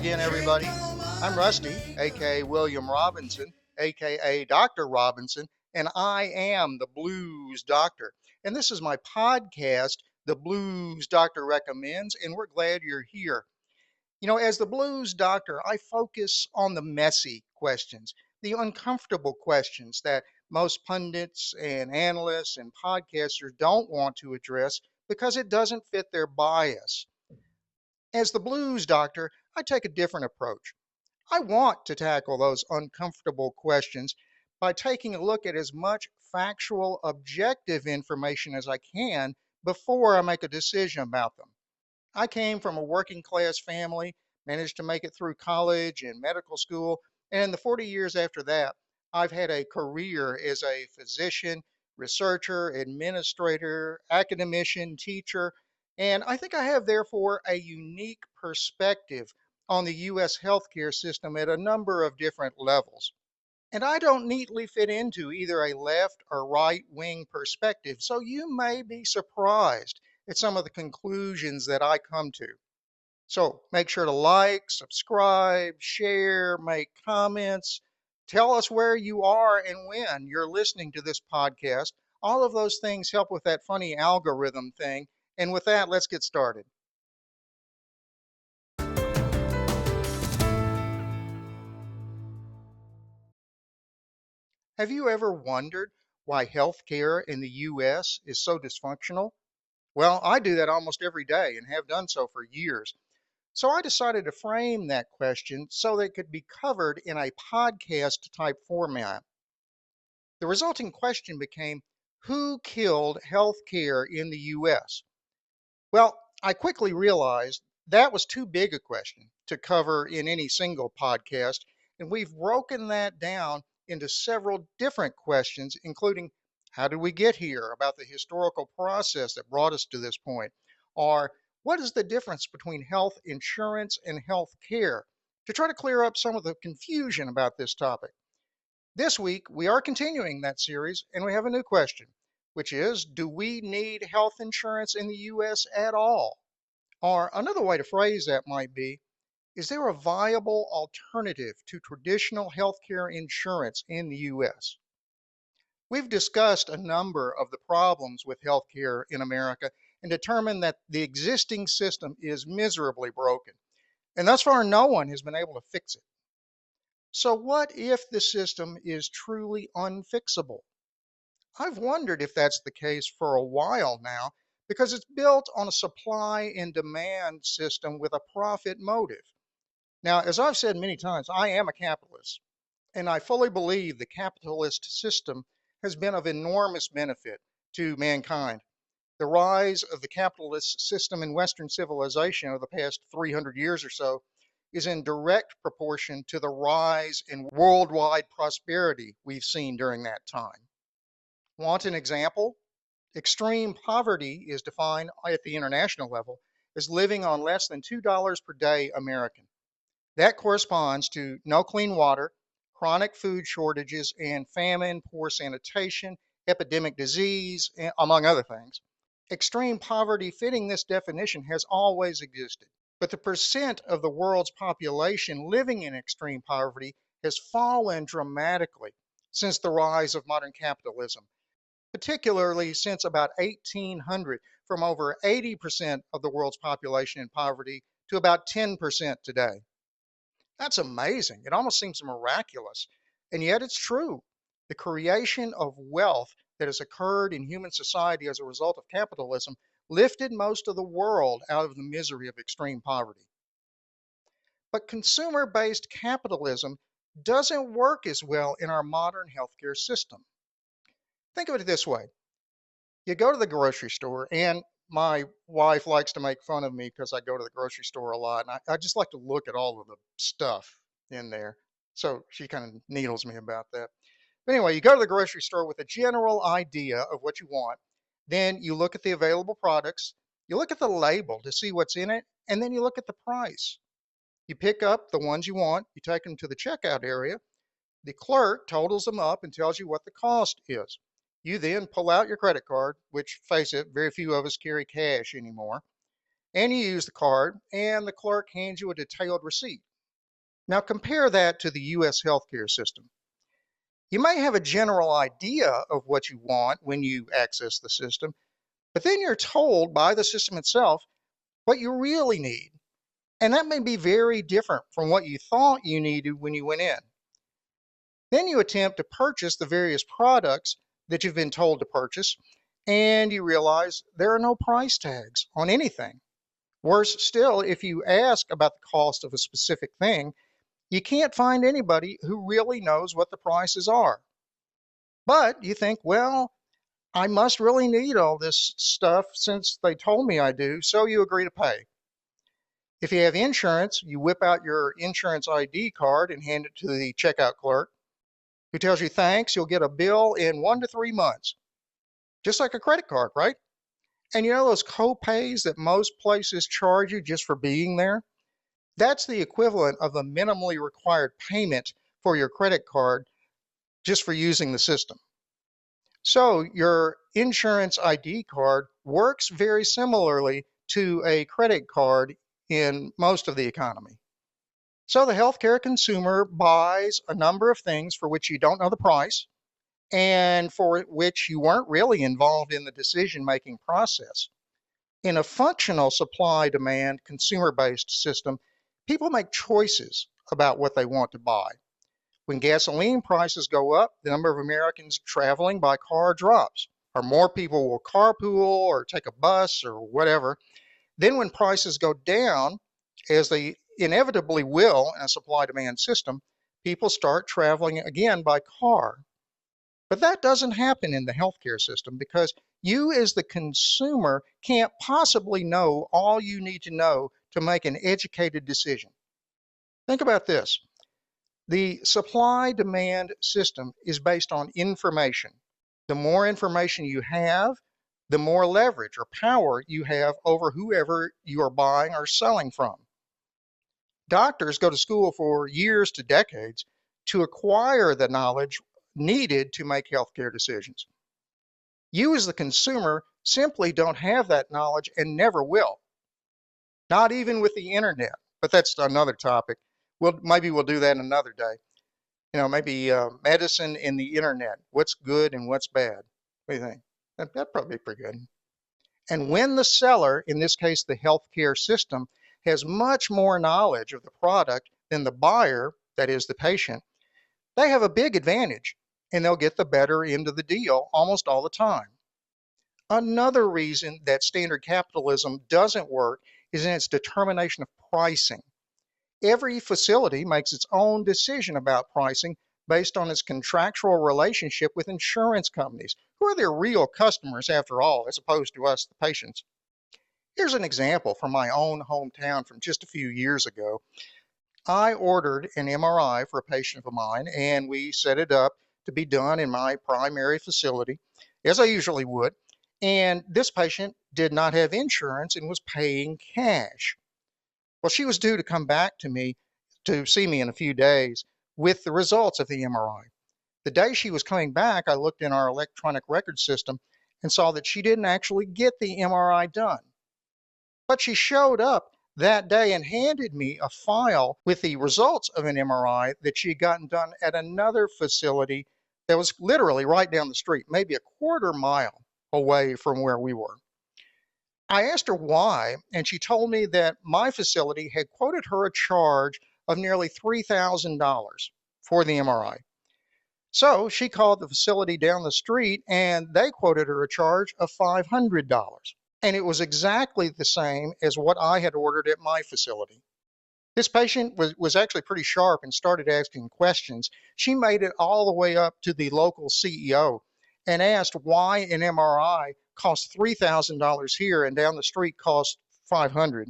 again, everybody. I'm Rusty, aka William Robinson, aka Dr. Robinson, and I am the Blues Doctor. And this is my podcast, The Blues Doctor Recommends, and we're glad you're here. As the Blues Doctor, I focus on the messy questions, the uncomfortable questions that most pundits and analysts and podcasters don't want to address because it doesn't fit their bias. As the Blues Doctor, I take a different approach. I want to tackle those uncomfortable questions by taking a look at as much factual, objective information as I can before I make a decision about them. I came from a working class family, managed to make it through college and medical school, and in the 40 years after that, I've had a career as a physician, researcher, administrator, academician, teacher, and I think I have therefore a unique perspective on the US healthcare system at a number of different levels. And I don't neatly fit into either a left or right wing perspective, so you may be surprised at some of the conclusions that I come to. So make sure to like, subscribe, share, make comments. Tell us where you are and when you're listening to this podcast. All of those things help with that funny algorithm thing. And with that, let's get started. Have you ever wondered why healthcare in the US is so dysfunctional? Well, I do that almost every day and have done so for years. So I decided to frame that question so that it could be covered in a podcast type format. The resulting question became, who killed healthcare in the US? Well, I quickly realized that was too big a question to cover in any single podcast, and we've broken that down into several different questions, including how did we get here, about the historical process that brought us to this point, or what is the difference between health insurance and health care, to try to clear up some of the confusion about this topic. This week, we are continuing that series, and we have a new question, which is, do we need health insurance in the US at all? Or another way to phrase that might be, is there a viable alternative to traditional healthcare insurance in the US? We've discussed a number of the problems with healthcare in America and determined that the existing system is miserably broken. And thus far, no one has been able to fix it. So what if the system is truly unfixable? I've wondered if that's the case for a while now because it's built on a supply and demand system with a profit motive. Now, as I've said many times, I am a capitalist, and I fully believe the capitalist system has been of enormous benefit to mankind. The rise of the capitalist system in Western civilization over the past 300 years or so is in direct proportion to the rise in worldwide prosperity we've seen during that time. Want an example? Extreme poverty is defined at the international level as living on less than $2 per day American. That corresponds to no clean water, chronic food shortages, and famine, poor sanitation, epidemic disease, among other things. Extreme poverty fitting this definition has always existed, but the percent of the world's population living in extreme poverty has fallen dramatically since the rise of modern capitalism, particularly since about 1800, from over 80% of the world's population in poverty to about 10% today. That's amazing. It almost seems miraculous. And yet it's true. The creation of wealth that has occurred in human society as a result of capitalism lifted most of the world out of the misery of extreme poverty. But consumer based capitalism doesn't work as well in our modern healthcare system. Think of it this way. You go to the grocery store, and my wife likes to make fun of me because I go to the grocery store a lot, and I just like to look at all of the stuff in there. So she kind of needles me about that. But anyway, you go to the grocery store with a general idea of what you want. Then you look at the available products, you look at the label to see what's in it, and then you look at the price. You pick up the ones you want, you take them to the checkout area. The clerk totals them up and tells you what the cost is. You then pull out your credit card, which, face it, very few of us carry cash anymore, and you use the card, and the clerk hands you a detailed receipt Now compare that to the US healthcare system. You may have a general idea of what you want when you access the system, but then you're told by the system itself what you really need. And that may be very different from what you thought you needed when you went in. Then you attempt to purchase the various products that you've been told to purchase, and you realize there are no price tags on anything. Worse still, if you ask about the cost of a specific thing, you can't find anybody who really knows what the prices are. But you think, well, I must really need all this stuff since they told me I do, so you agree to pay. If you have insurance, you whip out your insurance ID card and hand it to the checkout clerk, who tells you thanks, you'll get a bill in 1 to 3 months. Just like a credit card, right? And you know those co-pays that most places charge you just for being there? That's the equivalent of a minimally required payment for your credit card just for using the system. So your insurance ID card works very similarly to a credit card in most of the economy. So the healthcare consumer buys a number of things for which you don't know the price and for which you weren't really involved in the decision-making process. In a functional supply-demand, consumer-based system, people make choices about what they want to buy. When gasoline prices go up, the number of Americans traveling by car drops, or more people will carpool or take a bus or whatever. Then when prices go down, as they inevitably will in a supply-demand system, people start traveling again by car. But that doesn't happen in the healthcare system because you as the consumer can't possibly know all you need to know to make an educated decision. Think about this. The supply-demand system is based on information. The more information you have, the more leverage or power you have over whoever you are buying or selling from. Doctors go to school for years to decades to acquire the knowledge needed to make healthcare decisions. You as the consumer simply don't have that knowledge and never will. Not even with the internet, but that's another topic. Maybe we'll do that another day. Maybe medicine and the internet. What's good and what's bad? What do you think? That'd probably be pretty good. And when the seller, in this case the healthcare system, has much more knowledge of the product than the buyer, that is the patient, they have a big advantage and they'll get the better end of the deal almost all the time. Another reason that standard capitalism doesn't work is in its determination of pricing. Every facility makes its own decision about pricing based on its contractual relationship with insurance companies, who are their real customers after all, as opposed to us, the patients. Here's an example from my own hometown from just a few years ago. I ordered an MRI for a patient of mine, and we set it up to be done in my primary facility, as I usually would. And this patient did not have insurance and was paying cash. Well, she was due to come back to see me in a few days with the results of the MRI. The day she was coming back, I looked in our electronic record system and saw that she didn't actually get the MRI done. But she showed up that day and handed me a file with the results of an MRI that she had gotten done at another facility that was literally right down the street, maybe a quarter mile away from where we were. I asked her why, and she told me that my facility had quoted her a charge of nearly $3,000 for the MRI. So she called the facility down the street and they quoted her a charge of $500. And it was exactly the same as what I had ordered at my facility. This patient was actually pretty sharp and started asking questions. She made it all the way up to the local CEO and asked why an MRI cost $3,000 here and down the street cost $500.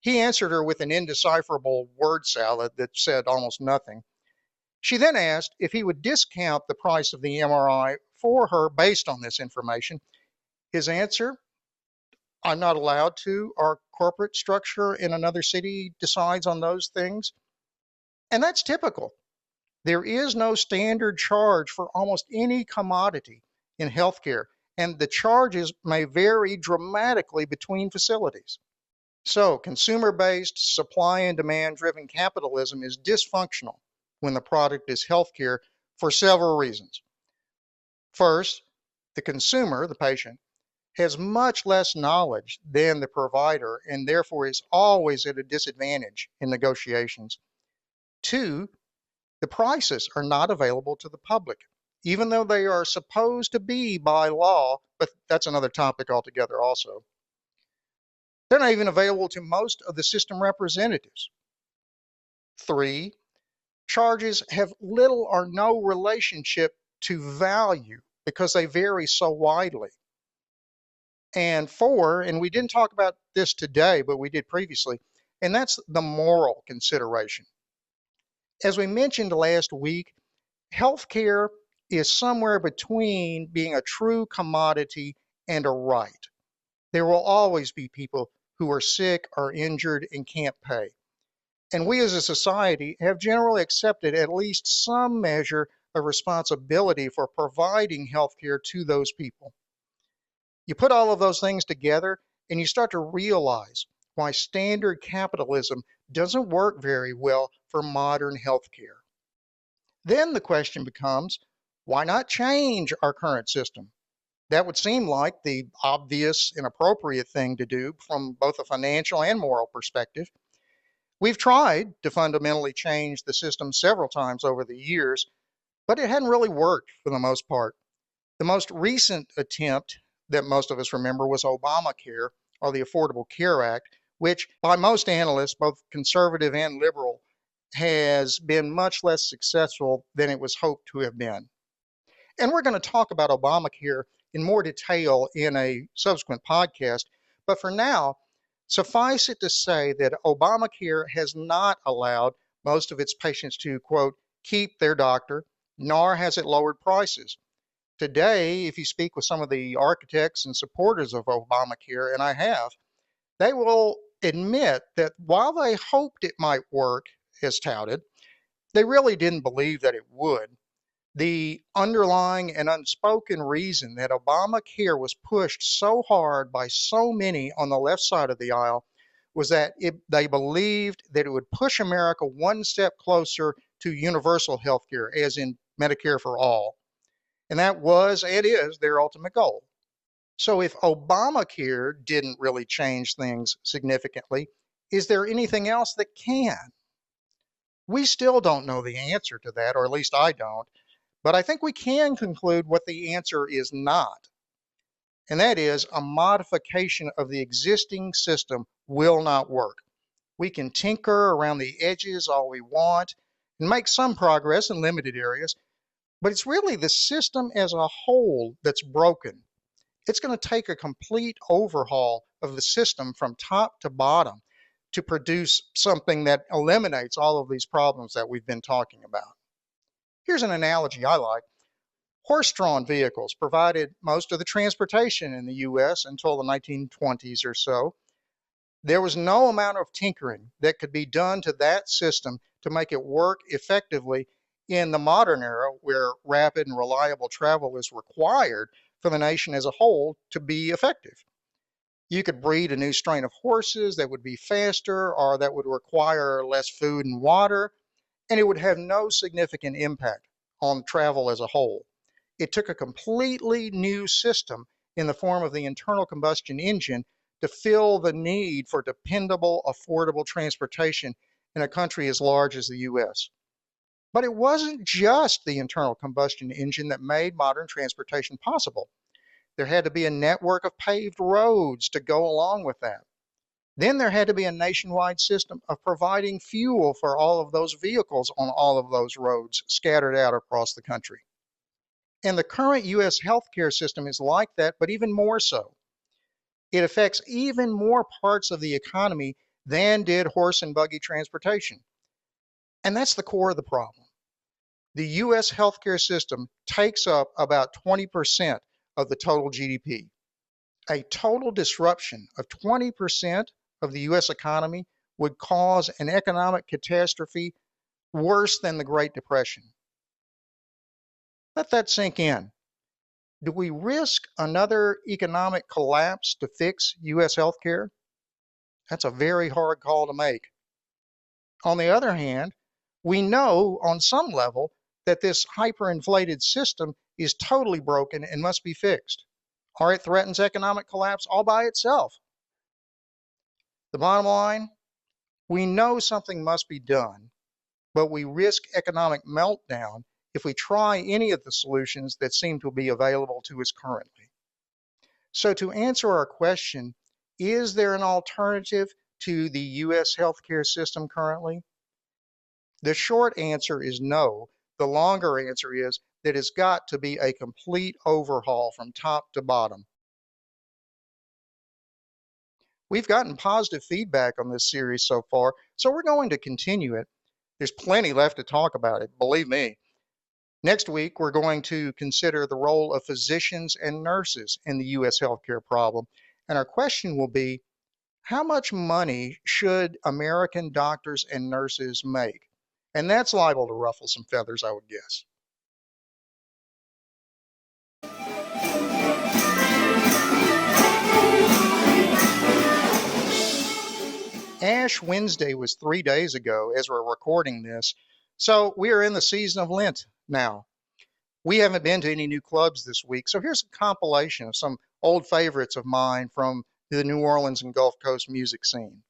He answered her with an indecipherable word salad that said almost nothing. She then asked if he would discount the price of the MRI for her based on this information. His answer, I'm not allowed to. Our corporate structure in another city decides on those things. And that's typical. There is no standard charge for almost any commodity in healthcare, and the charges may vary dramatically between facilities. So, consumer-based, supply and demand-driven capitalism is dysfunctional when the product is healthcare for several reasons. First, the consumer, the patient, has much less knowledge than the provider and therefore is always at a disadvantage in negotiations. Two, the prices are not available to the public, even though they are supposed to be by law, but that's another topic altogether also. They're not even available to most of the system representatives. Three, charges have little or no relationship to value because they vary so widely. And four, and we didn't talk about this today, but we did previously, and that's the moral consideration. As we mentioned last week, healthcare is somewhere between being a true commodity and a right. There will always be people who are sick or injured and can't pay. And we as a society have generally accepted at least some measure of responsibility for providing healthcare to those people. You put all of those things together and you start to realize why standard capitalism doesn't work very well for modern healthcare. Then the question becomes, why not change our current system? That would seem like the obvious and appropriate thing to do from both a financial and moral perspective. We've tried to fundamentally change the system several times over the years, but it hadn't really worked for the most part. The most recent attempt that most of us remember was Obamacare, or the Affordable Care Act, which by most analysts, both conservative and liberal, has been much less successful than it was hoped to have been. And we're going to talk about Obamacare in more detail in a subsequent podcast. But for now, suffice it to say that Obamacare has not allowed most of its patients to, quote, keep their doctor, nor has it lowered prices. Today, if you speak with some of the architects and supporters of Obamacare, and I have, they will admit that while they hoped it might work as touted, they really didn't believe that it would. The underlying and unspoken reason that Obamacare was pushed so hard by so many on the left side of the aisle was that they believed that it would push America one step closer to universal health care, as in Medicare for all. And that was and is their ultimate goal. So if Obamacare didn't really change things significantly, is there anything else that can? We still don't know the answer to that, or at least I don't. But I think we can conclude what the answer is not. And that is a modification of the existing system will not work. We can tinker around the edges all we want and make some progress in limited areas, but it's really the system as a whole that's broken. It's going to take a complete overhaul of the system from top to bottom to produce something that eliminates all of these problems that we've been talking about. Here's an analogy I like. Horse-drawn vehicles provided most of the transportation in the U.S. until the 1920s or so. There was no amount of tinkering that could be done to that system to make it work effectively in the modern era where rapid and reliable travel is required for the nation as a whole to be effective. You could breed a new strain of horses that would be faster or that would require less food and water, and it would have no significant impact on travel as a whole. It took a completely new system in the form of the internal combustion engine to fill the need for dependable, affordable transportation in a country as large as the U.S. But it wasn't just the internal combustion engine that made modern transportation possible. There had to be a network of paved roads to go along with that. Then there had to be a nationwide system of providing fuel for all of those vehicles on all of those roads scattered out across the country. And the current U.S. healthcare system is like that, but even more so. It affects even more parts of the economy than did horse and buggy transportation. And that's the core of the problem. The U.S. healthcare system takes up about 20% of the total GDP. A total disruption of 20% of the U.S. economy would cause an economic catastrophe worse than the Great Depression. Let that sink in. Do we risk another economic collapse to fix U.S. healthcare? That's a very hard call to make. On the other hand, we know on some level that this hyperinflated system is totally broken and must be fixed, or it threatens economic collapse all by itself. The bottom line, we know something must be done, but we risk economic meltdown if we try any of the solutions that seem to be available to us currently. So to answer our question, is there an alternative to the U.S. healthcare system currently? The short answer is no. The longer answer is that it's got to be a complete overhaul from top to bottom. We've gotten positive feedback on this series so far, so we're going to continue it. There's plenty left to talk about it, believe me. Next week, we're going to consider the role of physicians and nurses in the U.S. healthcare problem. And our question will be, how much money should American doctors and nurses make? And that's liable to ruffle some feathers, I would guess. Ash Wednesday was 3 days ago as we're recording this, so we are in the season of Lent now. We haven't been to any new clubs this week, so here's a compilation of some old favorites of mine from the New Orleans and Gulf Coast music scene.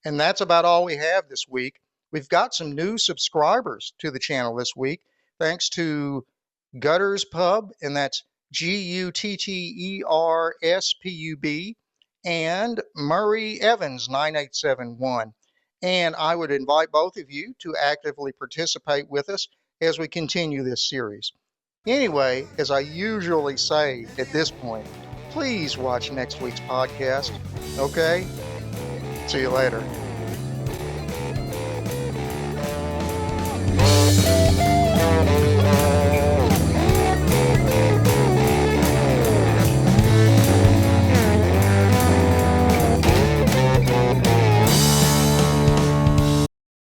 And that's about all we have this week. We've got some new subscribers to the channel this week, thanks to Gutters Pub, and that's GUTTERSPUB, and Murray Evans 9871. And I would invite both of you to actively participate with us as we continue this series. Anyway, as I usually say at this point, please watch next week's podcast. Okay? See you later.